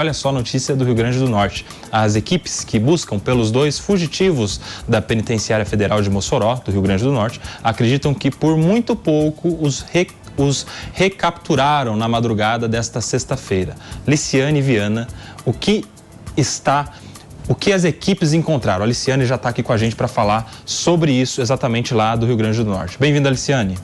Olha só a notícia do Rio Grande do Norte. As equipes que buscam pelos dois fugitivos da Penitenciária Federal de Mossoró, do Rio Grande do Norte, acreditam que por muito pouco os recapturaram na madrugada desta sexta-feira. Liciane Viana, o que as equipes encontraram? A Liciane já está aqui com a gente para falar sobre isso exatamente lá do Rio Grande do Norte. Bem-vinda, Liciane.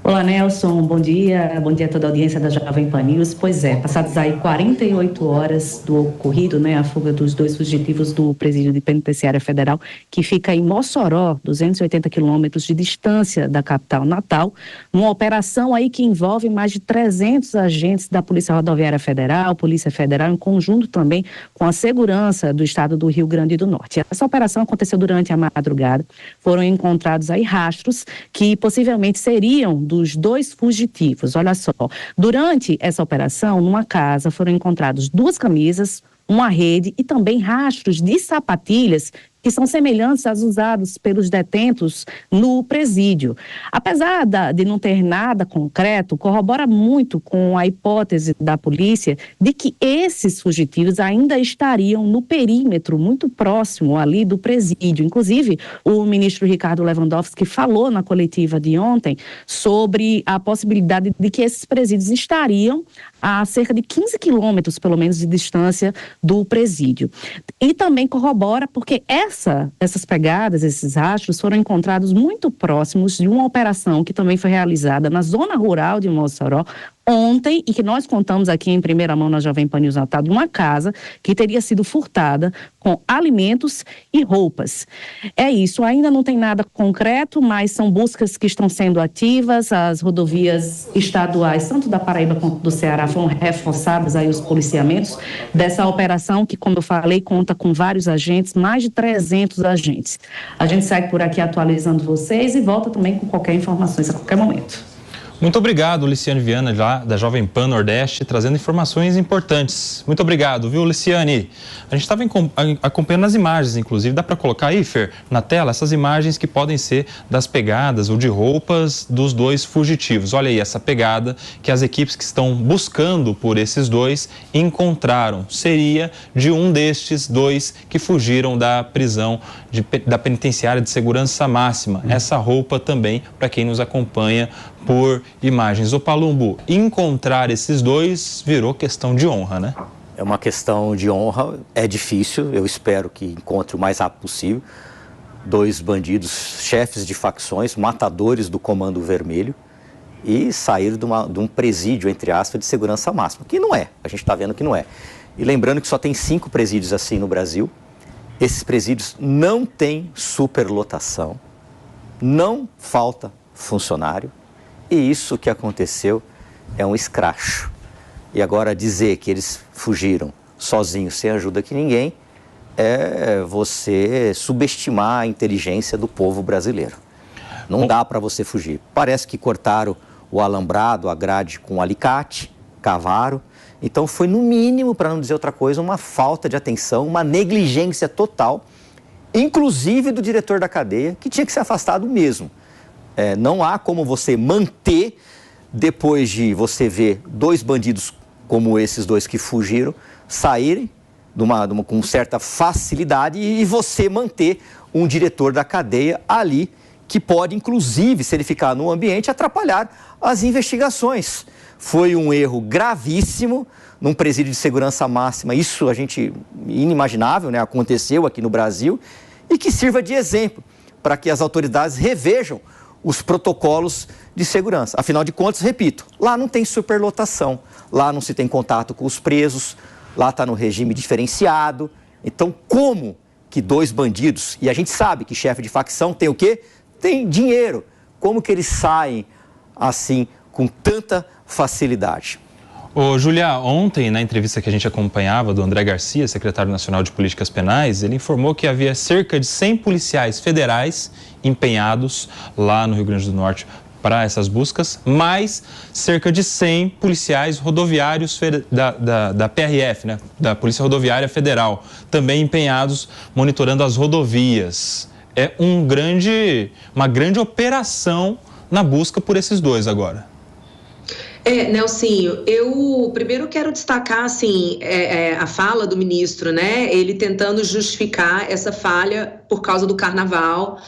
Olá, Nelson, bom dia a toda a audiência da Jovem Pan News. Pois é, passadas aí 48 horas do ocorrido, a fuga dos dois fugitivos do presídio de Penitenciária Federal, que fica em Mossoró, 280 quilômetros de distância da capital Natal, uma operação aí que envolve mais de 300 agentes da Polícia Rodoviária Federal, Polícia Federal, em conjunto também com a segurança do estado do Rio Grande do Norte. Essa operação aconteceu durante a madrugada, foram encontrados aí rastros que possivelmente seriam dos dois fugitivos. Olha só, durante essa operação, numa casa foram encontrados 2 camisas, uma rede e também rastros de sapatilhas que são semelhantes às usadas pelos detentos no presídio. Apesar de não ter nada concreto, corrobora muito com a hipótese da polícia de que esses fugitivos ainda estariam no perímetro muito próximo ali do presídio. Inclusive, o ministro Ricardo Lewandowski falou na coletiva de ontem sobre a possibilidade de que esses presídios estariam a cerca de 15 quilômetros, pelo menos, de distância do presídio. E também corrobora porque essas pegadas, esses rastros, foram encontrados muito próximos de uma operação que também foi realizada na zona rural de Mossoró ontem, e que nós contamos aqui em primeira mão na Jovem Pan News Natal, de uma casa que teria sido furtada com alimentos e roupas. É isso, ainda não tem nada concreto, mas são buscas que estão sendo ativas. As rodovias estaduais, tanto da Paraíba quanto do Ceará, foram reforçados aí os policiamentos dessa operação que, como eu falei, conta com vários agentes, mais de 300 agentes. A gente segue por aqui atualizando vocês e volta também com qualquer informações a qualquer momento. Muito obrigado, Liciane Viana, lá da Jovem Pan Nordeste, trazendo informações importantes. Muito obrigado, viu, Liciane? A gente estava acompanhando as imagens, inclusive. Dá para colocar aí, Fer, na tela, essas imagens que podem ser das pegadas ou de roupas dos dois fugitivos. Olha aí essa pegada que as equipes que estão buscando por esses dois encontraram. Seria de um destes dois que fugiram da prisão da Penitenciária de Segurança Máxima. Essa roupa também, para quem nos acompanha por imagens. O Palumbo, encontrar esses dois virou questão de honra, né? É uma questão de honra, é difícil, eu espero que encontre o mais rápido possível. 2 bandidos, chefes de facções, matadores do Comando Vermelho, e saíram de um presídio, entre aspas, de segurança máxima, que não é, a gente está vendo que não é. E lembrando que só tem 5 presídios assim no Brasil, esses presídios não têm superlotação, não falta funcionário, e isso que aconteceu é um escracho. E agora dizer que eles fugiram sozinhos, sem ajuda de ninguém, é você subestimar a inteligência do povo brasileiro. Não dá para você fugir. Parece que cortaram o alambrado, a grade com alicate, cavaram. Então foi, no mínimo, para não dizer outra coisa, uma falta de atenção, uma negligência total, inclusive do diretor da cadeia, que tinha que ser afastado mesmo. Não há como você manter, depois de você ver 2 bandidos como esses 2 que fugiram, saírem com certa facilidade e você manter um diretor da cadeia ali, que pode, inclusive, se ele ficar no ambiente, atrapalhar as investigações. Foi um erro gravíssimo num presídio de segurança máxima, isso inimaginável, né? Aconteceu aqui no Brasil, e que sirva de exemplo para que as autoridades revejam os protocolos de segurança. Afinal de contas, repito, lá não tem superlotação, lá não se tem contato com os presos, lá está no regime diferenciado. Então, como que 2 bandidos, e a gente sabe que chefe de facção tem o quê? Tem dinheiro. Como que eles saem assim, com tanta facilidade? Ô, Julia, ontem, na entrevista que a gente acompanhava do André Garcia, secretário nacional de Políticas Penais, ele informou que havia cerca de 100 policiais federais empenhados lá no Rio Grande do Norte para essas buscas, mais cerca de 100 policiais rodoviários da PRF, né, da Polícia Rodoviária Federal, também empenhados monitorando as rodovias. É uma grande operação na busca por esses dois agora. Nelsinho, eu primeiro quero destacar, assim, a fala do ministro, né? Ele tentando justificar essa falha por causa do carnaval,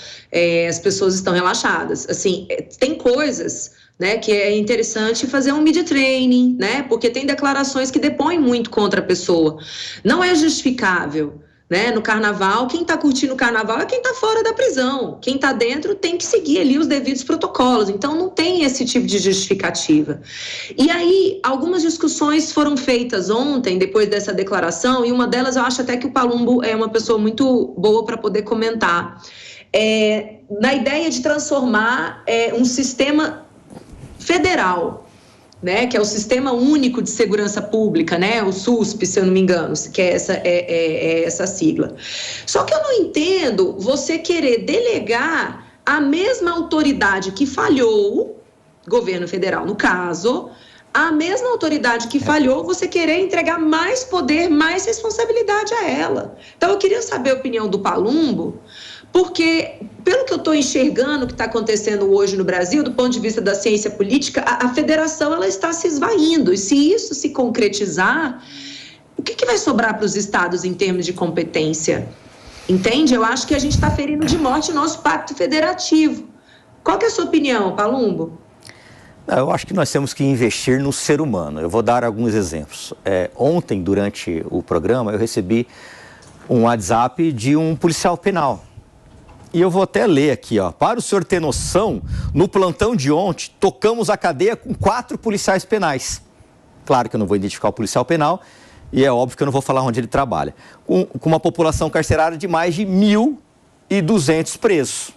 as pessoas estão relaxadas. Assim, tem coisas, né, que é interessante fazer um media training, né? Porque tem declarações que depõem muito contra a pessoa. Não é justificável. Né? No carnaval, quem está curtindo o carnaval é quem está fora da prisão. Quem está dentro tem que seguir ali os devidos protocolos. Então, não tem esse tipo de justificativa. E aí, algumas discussões foram feitas ontem, depois dessa declaração, e uma delas eu acho até que o Palumbo é uma pessoa muito boa para poder comentar. Na ideia de transformar um sistema federal, né, que é o Sistema Único de Segurança Pública, né, o SUSP, se eu não me engano, que é essa sigla. Só que eu não entendo você querer delegar a mesma autoridade que falhou, governo federal no caso, a mesma autoridade que falhou, você querer entregar mais poder, mais responsabilidade a ela. Então, eu queria saber a opinião do Palumbo, porque, pelo que eu estou enxergando que está acontecendo hoje no Brasil, do ponto de vista da ciência política, a federação ela está se esvaindo. E se isso se concretizar, o que vai sobrar para os estados em termos de competência? Entende? Eu acho que a gente está ferindo de morte o nosso pacto federativo. Qual que é a sua opinião, Palumbo? Eu acho que nós temos que investir no ser humano. Eu vou dar alguns exemplos. Ontem, durante o programa, eu recebi um WhatsApp de um policial penal. E eu vou até ler aqui, ó. Para o senhor ter noção, no plantão de ontem, tocamos a cadeia com 4 policiais penais. Claro que eu não vou identificar o policial penal e é óbvio que eu não vou falar onde ele trabalha. Com uma população carcerária de mais de 1.200 presos.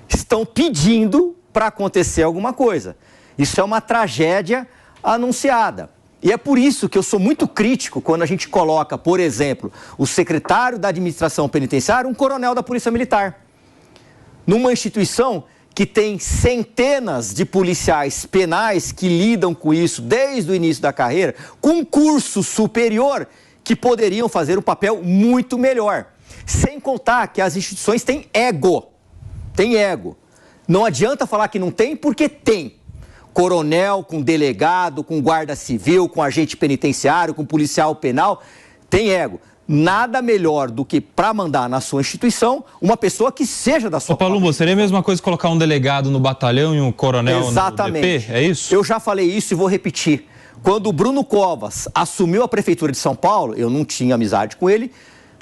Estão pedindo para acontecer alguma coisa. Isso é uma tragédia anunciada. E é por isso que eu sou muito crítico quando a gente coloca, por exemplo, o secretário da administração penitenciária, um coronel da Polícia Militar. Numa instituição que tem centenas de policiais penais que lidam com isso desde o início da carreira, com curso superior, que poderiam fazer um papel muito melhor. Sem contar que as instituições têm ego. Tem ego. Não adianta falar que não tem, porque tem. Coronel, com delegado, com guarda civil, com agente penitenciário, com policial penal, tem ego. Nada melhor do que para mandar na sua instituição uma pessoa que seja da sua família. Palumbo, seria a mesma coisa colocar um delegado no batalhão e um coronel Exatamente. No DP? É isso? Eu já falei isso e vou repetir. Quando o Bruno Covas assumiu a prefeitura de São Paulo, eu não tinha amizade com ele,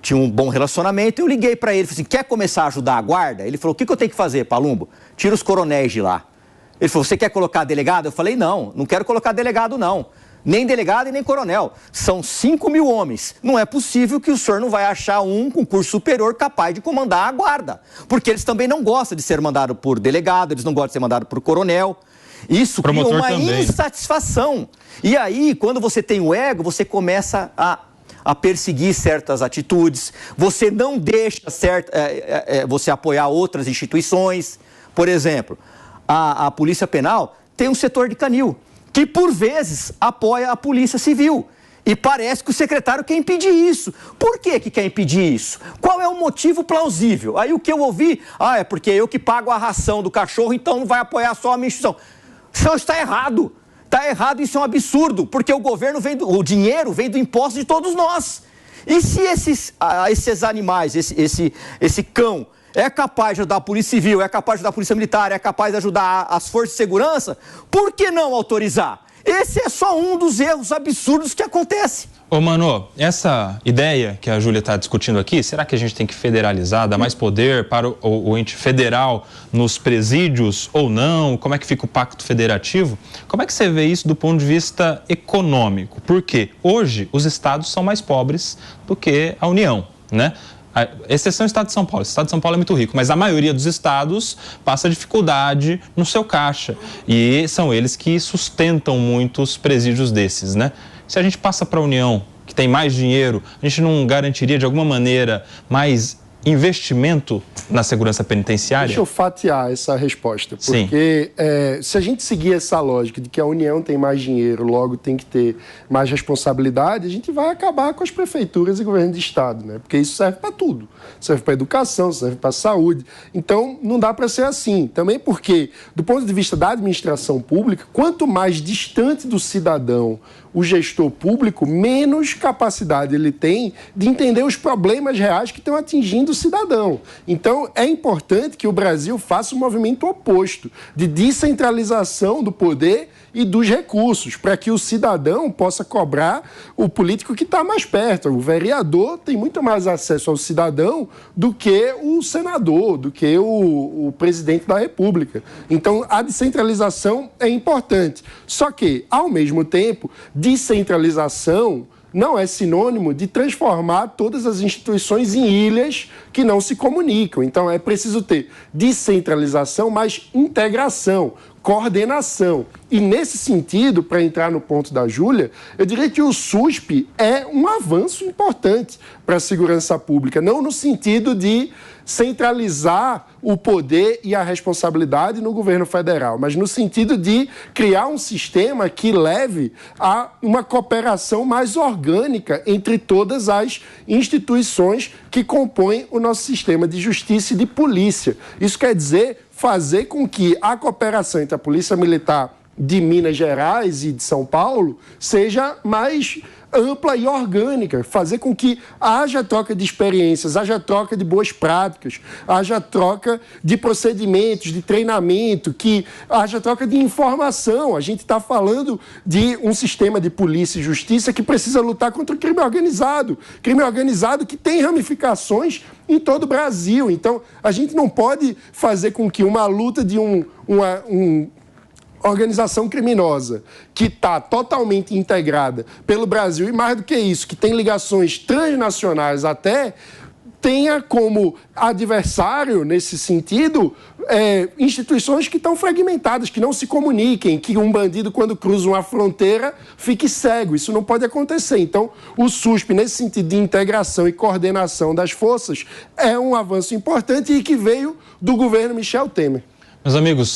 tinha um bom relacionamento, eu liguei para ele, falei assim, quer começar a ajudar a guarda? Ele falou, o que eu tenho que fazer, Palumbo? Tira os coronéis de lá. Ele falou, você quer colocar delegado? Eu falei, não quero colocar delegado não. Nem delegado e nem coronel. São 5.000 homens. Não é possível que o senhor não vai achar um com curso superior capaz de comandar a guarda. Porque eles também não gostam de ser mandado por delegado, eles não gostam de ser mandado por coronel. Isso cria uma insatisfação. E aí, quando você tem o ego, você começa a perseguir certas atitudes. Você não deixa você apoiar outras instituições. Por exemplo, a Polícia Penal tem um setor de canil, que por vezes apoia a Polícia Civil. E parece que o secretário quer impedir isso. Por que quer impedir isso? Qual é o motivo plausível? Aí o que eu ouvi, é porque eu que pago a ração do cachorro, então não vai apoiar só a minha instituição. Isso está errado. Está errado, isso é um absurdo, porque o governo o dinheiro vem do imposto de todos nós. E se esses animais, esse cão, é capaz de ajudar a Polícia Civil, é capaz de ajudar a Polícia Militar, é capaz de ajudar as forças de segurança, por que não autorizar? Esse é só um dos erros absurdos que acontece. Ô, Mano, essa ideia que a Júlia está discutindo aqui, será que a gente tem que federalizar, dar mais poder para o ente federal nos presídios ou não? Como é que fica o pacto federativo? Como é que você vê isso do ponto de vista econômico? Porque hoje os estados são mais pobres do que a União, né? A exceção é o estado de São Paulo. O estado de São Paulo é muito rico, mas a maioria dos estados passa dificuldade no seu caixa. E são eles que sustentam muitos presídios desses, né? Se a gente passa para a União, que tem mais dinheiro, a gente não garantiria de alguma maneira mais investimento na segurança penitenciária? Deixa eu fatiar essa resposta, porque se a gente seguir essa lógica de que a União tem mais dinheiro, logo tem que ter mais responsabilidade, a gente vai acabar com as prefeituras e governo de estado, né? Porque isso serve para tudo. Serve para educação, serve para saúde. Então, não dá para ser assim. Também porque, do ponto de vista da administração pública, quanto mais distante do cidadão o gestor público, menos capacidade ele tem de entender os problemas reais que estão atingindo o cidadão. Então, é importante que o Brasil faça um movimento oposto, de descentralização do poder e dos recursos, para que o cidadão possa cobrar o político que está mais perto. O vereador tem muito mais acesso ao cidadão do que o senador, do que o presidente da República. Então, a descentralização é importante. Só que, ao mesmo tempo, descentralização não é sinônimo de transformar todas as instituições em ilhas que não se comunicam. Então, é preciso ter descentralização, mas integração, coordenação. E, nesse sentido, para entrar no ponto da Júlia, eu diria que o SUSP é um avanço importante para a segurança pública, não no sentido de centralizar o poder e a responsabilidade no governo federal, mas no sentido de criar um sistema que leve a uma cooperação mais orgânica entre todas as instituições que compõem o nosso sistema de justiça e de polícia. Isso quer dizer fazer com que a cooperação entre a Polícia Militar de Minas Gerais e de São Paulo seja mais ampla e orgânica, fazer com que haja troca de experiências, haja troca de boas práticas, haja troca de procedimentos, de treinamento, que haja troca de informação. A gente está falando de um sistema de polícia e justiça que precisa lutar contra o crime organizado que tem ramificações em todo o Brasil. Então, a gente não pode fazer com que uma luta de uma organização criminosa que está totalmente integrada pelo Brasil, e mais do que isso, que tem ligações transnacionais até, tenha como adversário, nesse sentido, instituições que estão fragmentadas, que não se comuniquem, que um bandido, quando cruza uma fronteira, fique cego. Isso não pode acontecer. Então, o SUSP, nesse sentido de integração e coordenação das forças, é um avanço importante e que veio do governo Michel Temer. Meus amigos,